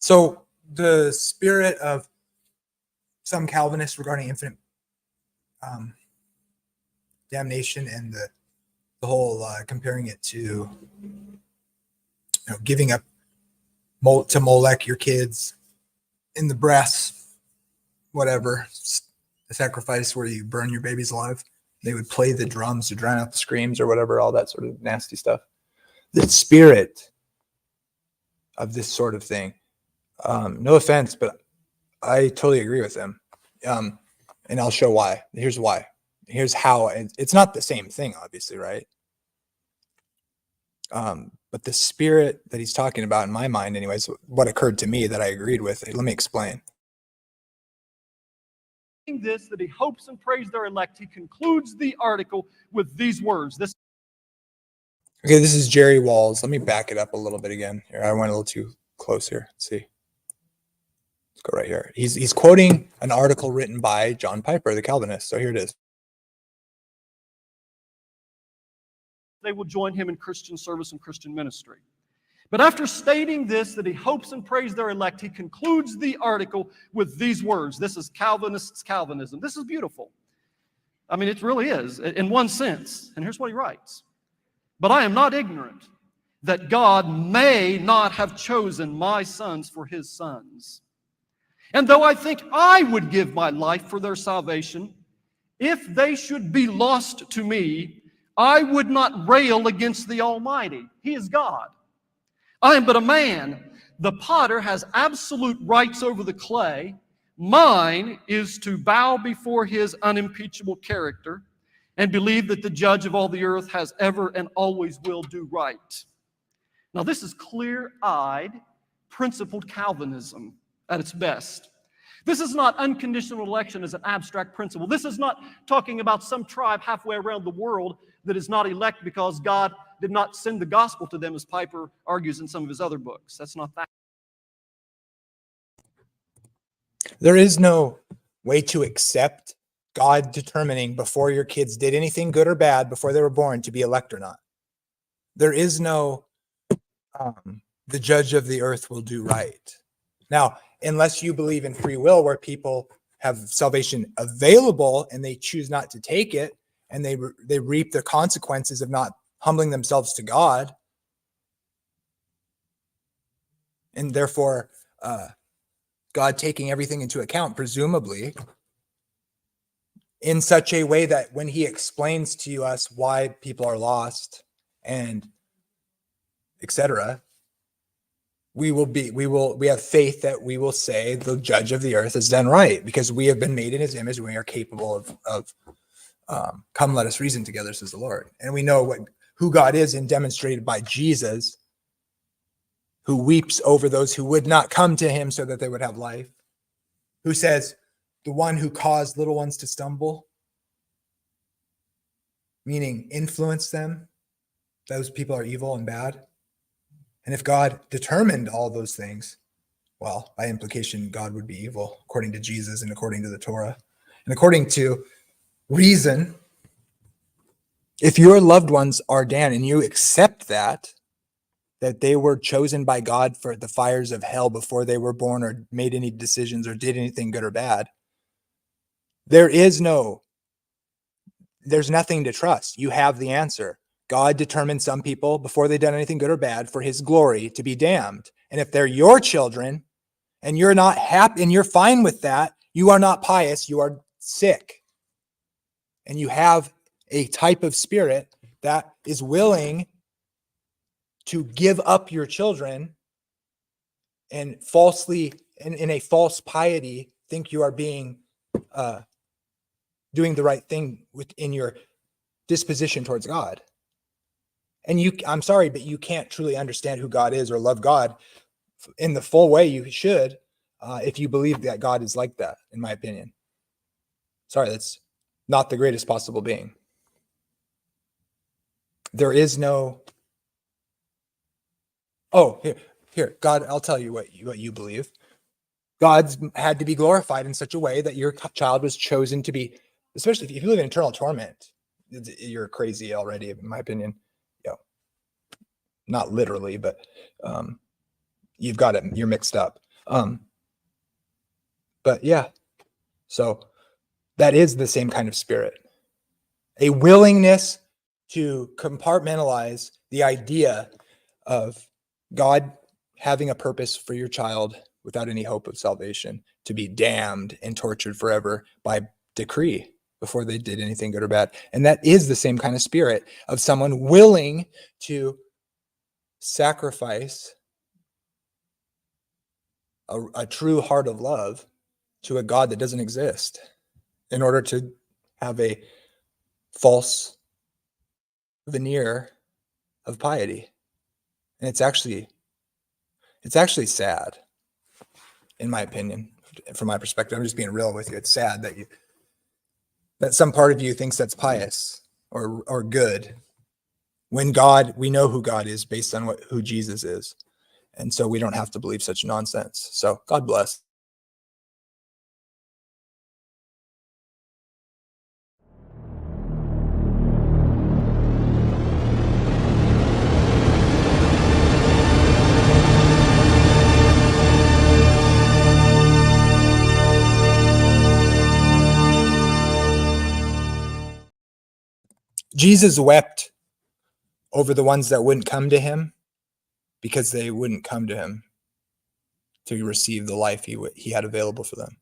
So the spirit of some Calvinists regarding infinite damnation and the whole comparing it to giving up to Molech your kids in the breasts, whatever, the sacrifice where you burn your babies alive. They would play the drums to drown out the screams or whatever, all that sort of nasty stuff. The spirit of this sort of thing, no offense, but I totally agree with them. And I'll show why. Here's why. Here's how. It's not the same thing, obviously, right? But the spirit that he's talking about, in my mind anyways, what occurred to me that I agreed with, let me explain. This, that he hopes and prays their elect, he concludes the article with these words. Okay, this is Jerry Walls. Let me back it up a little bit again. Here, I went a little too close here. Let's see. Let's go right here. He's quoting an article written by John Piper, the Calvinist. So here it is. They will join him in Christian service and Christian ministry. But after stating this, that he hopes and prays their elect, he concludes the article with these words. This is Calvinist's Calvinism. This is beautiful. I mean, it really is, in one sense. And here's what he writes. But I am not ignorant that God may not have chosen my sons for his sons. And though I think I would give my life for their salvation, if they should be lost to me, I would not rail against the Almighty. He is God. I am but a man. The potter has absolute rights over the clay. Mine is to bow before his unimpeachable character and believe that the judge of all the earth has ever and always will do right. Now, this is clear-eyed, principled Calvinism at its best. This is not unconditional election as an abstract principle. This is not talking about some tribe halfway around the world that is not elect because God did not send the gospel to them, as Piper argues in some of his other books. That's not that. There is no way to accept God determining before your kids did anything good or bad before they were born to be elect or not. There is no the judge of the earth will do right. Now, unless you believe in free will where people have salvation available and they choose not to take it and they reap the consequences of not humbling themselves to God, and therefore God taking everything into account, presumably, in such a way that when he explains to us why people are lost and etc., we have faith that we will say the judge of the earth has done right because we have been made in his image and we are capable of come let us reason together, says the Lord. And we know who God is and demonstrated by Jesus, who weeps over those who would not come to him so that they would have life, who says, the one who caused little ones to stumble, meaning influence them, those people are evil and bad. And if God determined all those things, well, by implication, God would be evil, according to Jesus and according to the Torah. And according to reason, if your loved ones are damned and you accept that they were chosen by God for the fires of hell before they were born or made any decisions or did anything good or bad, there's nothing to trust. You have the answer. God determined some people before they done anything good or bad for his glory to be damned. And if they're your children and you're not happy and you're fine with that, you are not pious, you are sick. And you have a type of spirit that is willing to give up your children and falsely, in a false piety, think you are being doing the right thing within your disposition towards God. And I'm sorry, but you can't truly understand who God is or love God in the full way you should if you believe that God is like that, in my opinion. Sorry, that's not the greatest possible being. There is no, here, God, I'll tell you what you believe. God's had to be glorified in such a way that your child was chosen to be, especially if you live in eternal torment, you're crazy already, in my opinion. Not literally, but you're mixed up. But yeah, so that is the same kind of spirit. A willingness to compartmentalize the idea of God having a purpose for your child without any hope of salvation, to be damned and tortured forever by decree before they did anything good or bad. And that is the same kind of spirit of someone willing to sacrifice a true heart of love to a God that doesn't exist in order to have a false veneer of piety. And it's actually sad, in my opinion, from my perspective. I'm just being real with you. It's sad that some part of you thinks that's pious or good, when we know who God is based on who Jesus is. And so we don't have to believe such nonsense. So God bless. Jesus wept over the ones that wouldn't come to him because they wouldn't come to him to receive the life he had available for them.